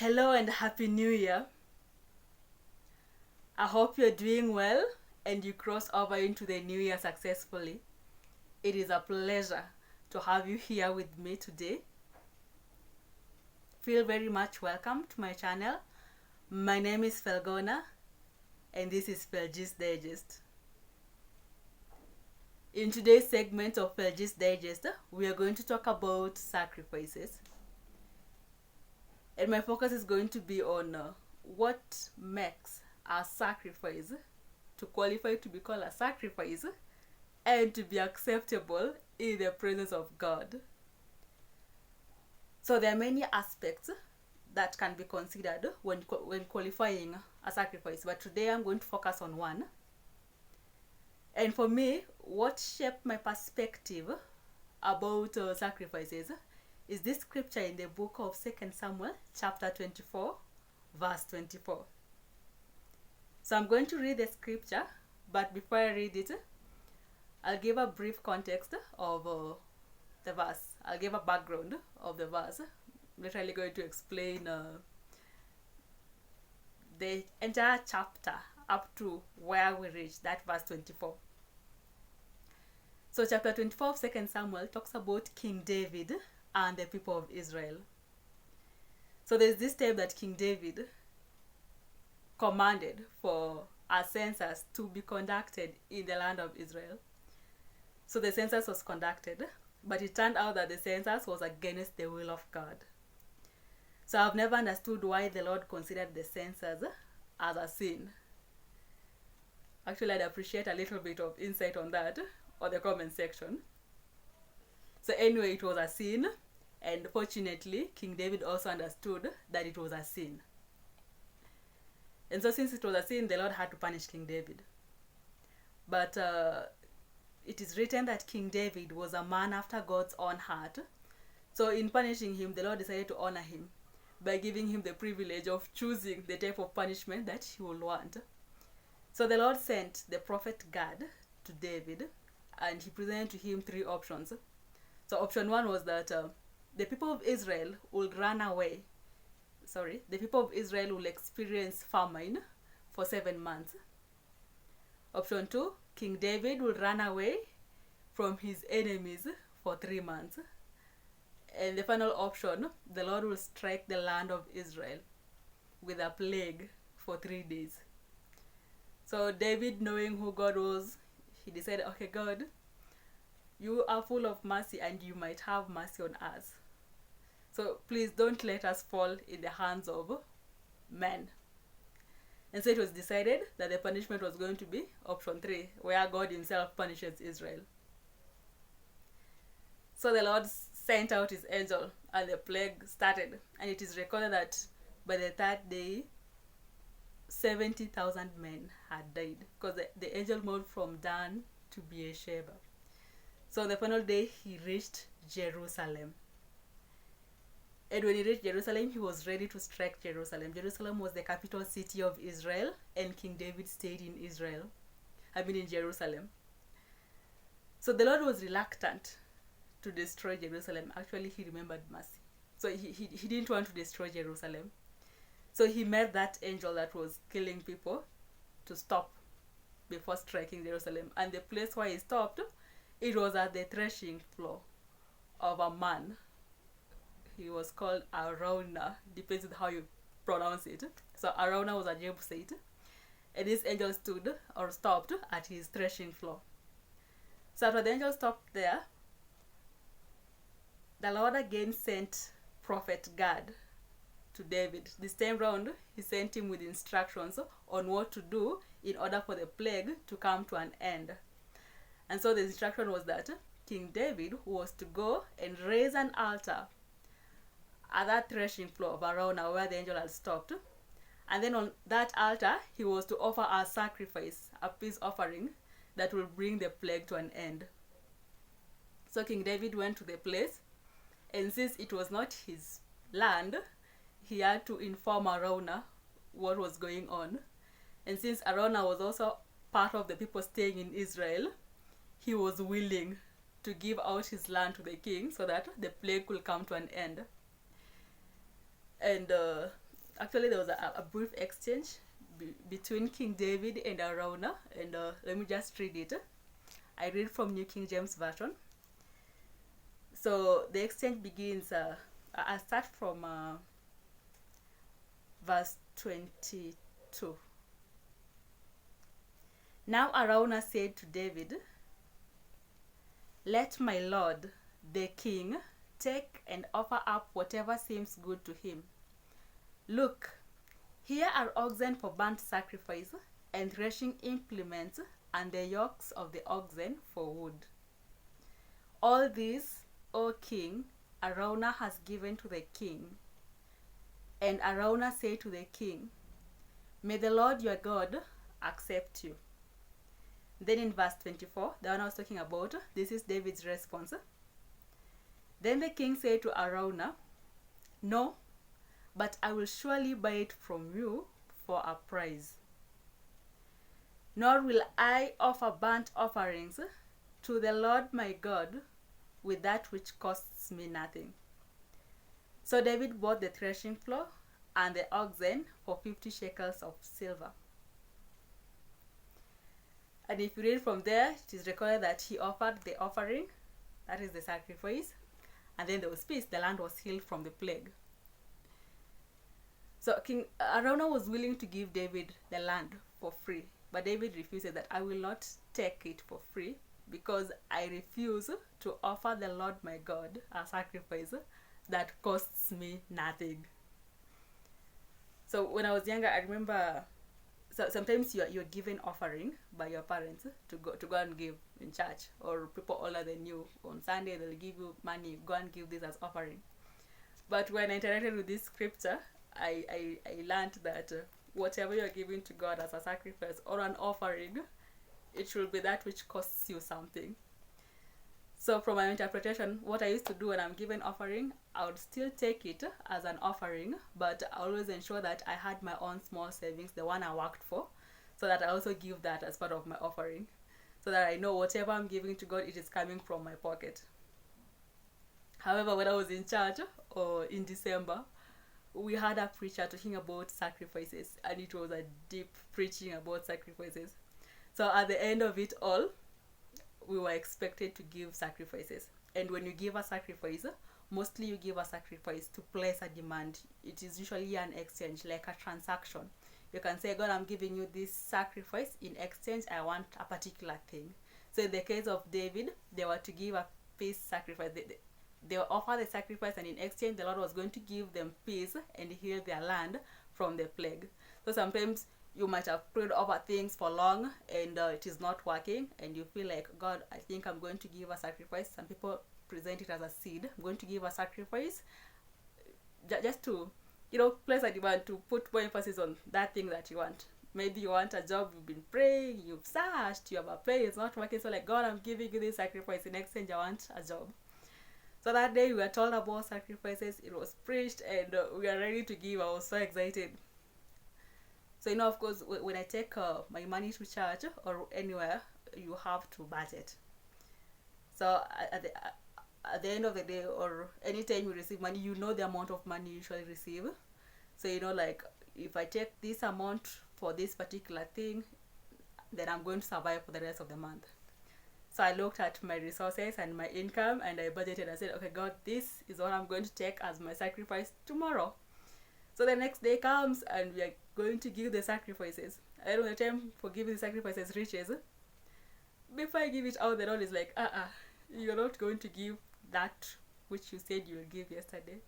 Hello and Happy New Year. I hope you're doing well and you cross over into the new year successfully. It is a pleasure to have you here with me today. Feel very much welcome to my channel. My name is Fel-G and this is Fel-G's Digest. In today's segment of Fel-G's Digest, we are going to talk about sacrifices. And my focus is going to be on what makes a sacrifice to qualify to be called a sacrifice and to be acceptable in the presence of God. So there are many aspects that can be considered when qualifying a sacrifice, but today I'm going to focus on one. And for me, what shaped my perspective about sacrifices is this scripture in the book of 2 Samuel chapter 24 verse 24. So I'm going to read the scripture, but before I read it, I'll give a brief context of the verse. I'll give a background of the verse. I'm literally going to explain the entire chapter up to where we reach, that verse 24. So chapter 24 of 2 Samuel talks about King David and the people of Israel. So there's this time that King David commanded for a census to be conducted in the land of Israel. So the census was conducted, but it turned out that the census was against the will of God. So I've never understood why the Lord considered the census as a sin. Actually, I'd appreciate a little bit of insight on that or the comment section. So anyway, it was a sin, and fortunately, King David also understood that it was a sin. And so since it was a sin, the Lord had to punish King David. But it is written that King David was a man after God's own heart. So in punishing him, the Lord decided to honor him by giving him the privilege of choosing the type of punishment that he would want. So the Lord sent the prophet Gad to David, and he presented to him three options. So option one was that the people of Israel will run away. The people of Israel will experience famine for 7 months. Option 2, King David will run away from his enemies for 3 months. And the final option, the Lord will strike the land of Israel with a plague for 3 days. So David, knowing who God was, he decided, okay, God, you are full of mercy and you might have mercy on us. So please don't let us fall in the hands of men. And so it was decided that the punishment was going to be option 3, where God himself punishes Israel. So the Lord sent out his angel and the plague started. And it is recorded that by the 3rd day, 70,000 men had died, because the angel moved from Dan to Beersheba. So the final day, he reached Jerusalem. And when he reached Jerusalem, he was ready to strike Jerusalem. Jerusalem was the capital city of Israel, and King David stayed in Jerusalem. So the Lord was reluctant to destroy Jerusalem. Actually, he remembered mercy. So he didn't want to destroy Jerusalem. So he made that angel that was killing people to stop before striking Jerusalem. And the place where he stopped, it was at the threshing floor of a man. He was called Araunah, depends on how you pronounce it. So Araunah was a Jebusite, and this angel stopped at his threshing floor. So after the angel stopped there, the Lord again sent prophet Gad to David. This time round, he sent him with instructions on what to do in order for the plague to come to an end. And so the instruction was that King David was to go and raise an altar at that threshing floor of Araunah where the angel had stopped. And then on that altar, he was to offer a sacrifice, a peace offering that will bring the plague to an end. So King David went to the place, and since it was not his land, he had to inform Araunah what was going on. And since Araunah was also part of the people staying in Israel, he was willing to give out his land to the king so that the plague will come to an end. And Actually, there was a brief exchange between King David and Araunah, and let me just read it. I read from New King James Version. So the exchange begins, I start from verse 22. Now Araunah said to David, "Let my lord, the king, take and offer up whatever seems good to him. Look, here are oxen for burnt sacrifice, and threshing implements, and the yokes of the oxen for wood. All this, O king, Araunah has given to the king." And Araunah said to the king, "May the Lord your God accept you." Then in verse 24, the one I was talking about, this is David's response. Then the king said to Araunah, "No, but I will surely buy it from you for a price. Nor will I offer burnt offerings to the Lord my God with that which costs me nothing." So David bought the threshing floor and the oxen for 50 shekels of silver. And if you read from there, it is recorded that he offered the offering, that is the sacrifice, and then there was peace. The land was healed from the plague. So King Araunah was willing to give David the land for free, but David refused that. "I will not take it for free, because I refuse to offer the Lord my God a sacrifice that costs me nothing." So when I was younger, I remember, so sometimes you're given offering by your parents to go and give in church, or people older than you on Sunday, they'll give you money, go and give this as offering. But when I interacted with this scripture, I learned that whatever you're giving to God as a sacrifice or an offering, it should be that which costs you something. So from my interpretation, what I used to do when I'm given offering, I would still take it as an offering, but I always ensure that I had my own small savings, the one I worked for, so that I also give that as part of my offering, so that I know whatever I'm giving to God, it is coming from my pocket. However, when I was in church, or in December, we had a preacher talking about sacrifices, and it was a deep preaching about sacrifices. So at the end of it all, we were expected to give sacrifices. And when you give a sacrifice, mostly you give a sacrifice to place a demand. It is usually an exchange, like a transaction. You can say, "God, I'm giving you this sacrifice. In exchange, I want a particular thing." So in the case of David, they were to give a peace sacrifice. They offer the sacrifice, and in exchange, the Lord was going to give them peace and heal their land from the plague. So sometimes you might have prayed over things for long, and it is not working, and you feel like, "God, I think I'm going to give a sacrifice." Some people present it as a seed. "I'm going to give a sacrifice," just to, place a demand, to put more emphasis on that thing that you want. Maybe you want a job, you've been praying, you've searched, you have applied, it's not working. So like, "God, I'm giving you this sacrifice. In exchange, I want a job." So that day we were told about sacrifices. It was preached, and we are ready to give. I was so excited. So, of course, when I take my money to church or anywhere, you have to budget. So at the end of the day, or anytime you receive money, you know the amount of money you usually receive. So, like, if I take this amount for this particular thing, then I'm going to survive for the rest of the month. So I looked at my resources and my income, and I budgeted. I said, "Okay, God, this is what I'm going to take as my sacrifice tomorrow." So the next day comes, and we are going to give the sacrifices. And when the time for giving the sacrifices reaches, before I give it out, the Lord is like, "You're not going to give that which you said you will give yesterday.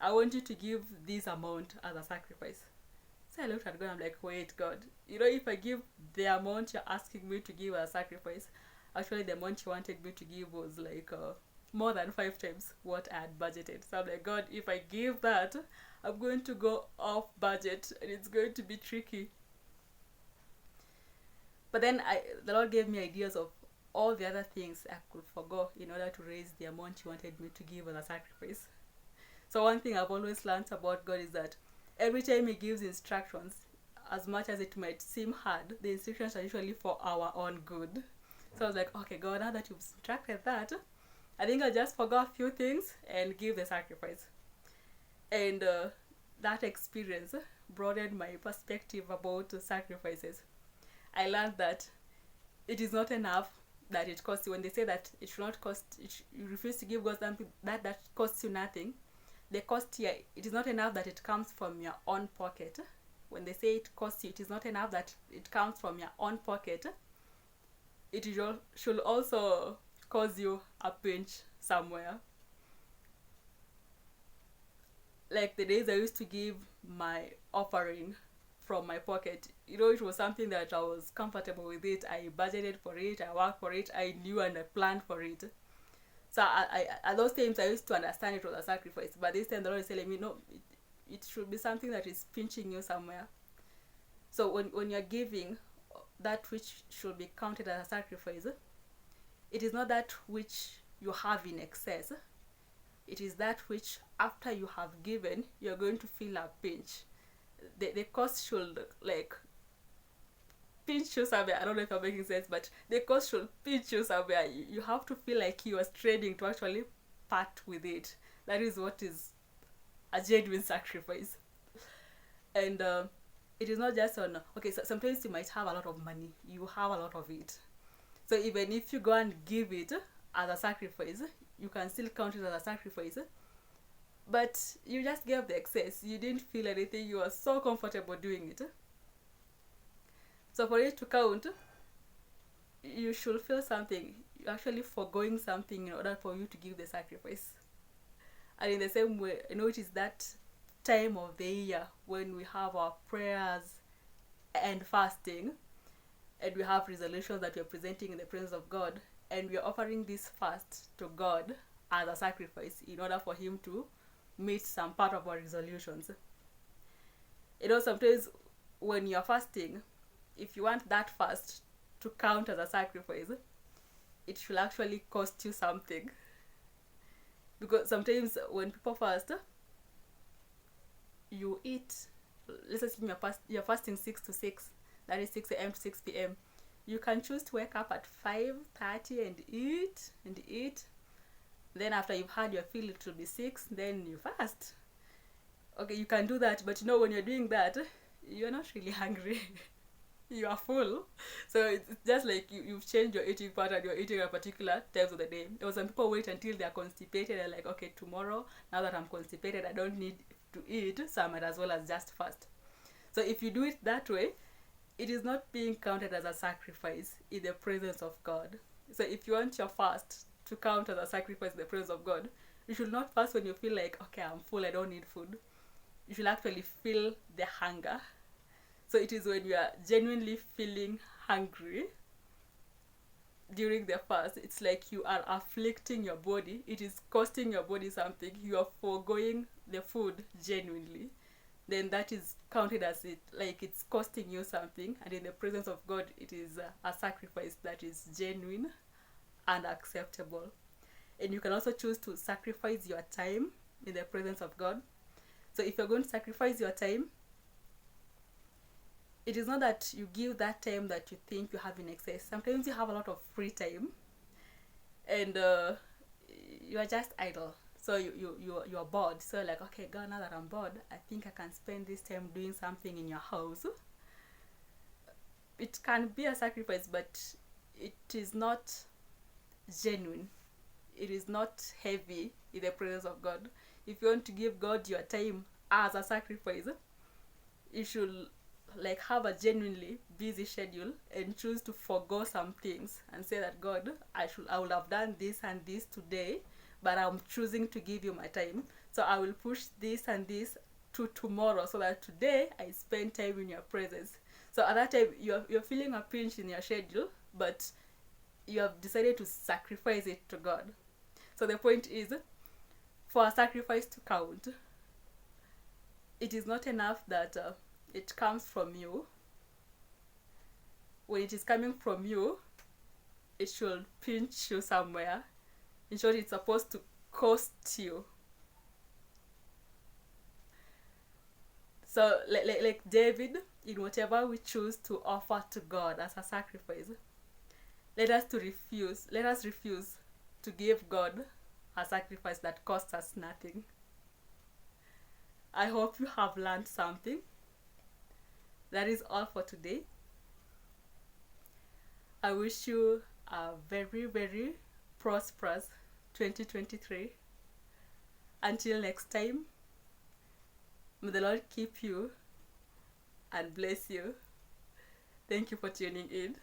I want you to give this amount as a sacrifice." So I looked at God, I'm like, "Wait, God, if I give the amount you're asking me to give as a sacrifice," actually the amount you wanted me to give was like more than 5 times what I had budgeted. So I'm like, "God, if I give that, I'm going to go off budget, and it's going to be tricky." But then the Lord gave me ideas of all the other things I could forgo in order to raise the amount He wanted me to give as a sacrifice. So one thing I've always learned about God is that every time He gives instructions, as much as it might seem hard, the instructions are usually for our own good. So I was like, "Okay, God, now that you've instructed that, I think I'll just forgo a few things and give the sacrifice." And that experience broadened my perspective about sacrifices. I learned that it is not enough that it costs you. When they say that it should not cost, you refuse to give God something that costs you nothing. The cost here, it is not enough that it comes from your own pocket. When they say it costs you, it is not enough that it comes from your own pocket. It should also cause you a pinch somewhere. Like the days I used to give my offering from my pocket, it was something that I was comfortable with it. I budgeted for it, I worked for it, I knew and I planned for it. So I at those times I used to understand it was a sacrifice, but this time the Lord is telling me no, it should be something that is pinching you somewhere. So when you're giving that which should be counted as a sacrifice, it is not that which you have in excess. It is that which after you have given, you're going to feel a pinch. The cost should like pinch you somewhere. I don't know if I'm making sense, but the cost should pinch you somewhere. You have to feel like you are straining to actually part with it. That is what is a genuine sacrifice. And it is not just on, okay, so sometimes you might have a lot of money. You have a lot of it. So even if you go and give it as a sacrifice, you can still count it as a sacrifice. But you just gave the excess. You didn't feel anything. You were so comfortable doing it. So for it to count, you should feel something. You're actually foregoing something in order for you to give the sacrifice. And in the same way, it is that time of the year when we have our prayers and fasting, and we have resolutions that we are presenting in the presence of God, and we are offering this fast to God as a sacrifice in order for Him to meet some part of our resolutions. Sometimes when you're fasting, if you want that fast to count as a sacrifice, it should actually cost you something. Because sometimes when people fast, you eat, let's assume you're fasting 6 to 6, that is 6 a.m. to 6 p.m. You can choose to wake up at 5:30 and eat. Then after you've had your fill, it will be 6, then you fast. Okay, you can do that, but when you're doing that, you're not really hungry. You are full. So it's just like you've changed your eating pattern. You're eating at particular times of the day. Some people wait until they're constipated and like, okay, tomorrow, now that I'm constipated, I don't need to eat, so I might as well as just fast. So if you do it that way, it is not being counted as a sacrifice in the presence of God. So if you want your fast to count as a sacrifice in the presence of God, you should not fast when you feel like, okay, I'm full, I don't need food. You should actually feel the hunger. So it is when you are genuinely feeling hungry during the fast, it's like you are afflicting your body. It is costing your body something. You are foregoing the food genuinely. Then that is counted as it's costing you something. And in the presence of God, it is a sacrifice that is genuine and acceptable. And you can also choose to sacrifice your time in the presence of God. So if you're going to sacrifice your time, it is not that you give that time that you think you have in excess. Sometimes you have a lot of free time and you are just idle. So you're bored. So like, okay, God, now that I'm bored, I think I can spend this time doing something in your house. It can be a sacrifice, but it is not genuine. It is not heavy in the presence of God. If you want to give God your time as a sacrifice, you should have a genuinely busy schedule and choose to forgo some things and say that, God, I would have done this and this today, but I'm choosing to give you my time. So I will push this and this to tomorrow so that today I spend time in your presence. So at that time you're feeling a pinch in your schedule, but you have decided to sacrifice it to God. So the point is, for a sacrifice to count, it is not enough that it comes from you. When it is coming from you, it should pinch you somewhere. In short, it's supposed to cost you. So like David, in whatever we choose to offer to God as a sacrifice, let us refuse to give God a sacrifice that costs us nothing. I hope you have learned something. That is all for today. I wish you a very, very prosperous 2023. Until next time, may the Lord keep you and bless you. Thank you for tuning in.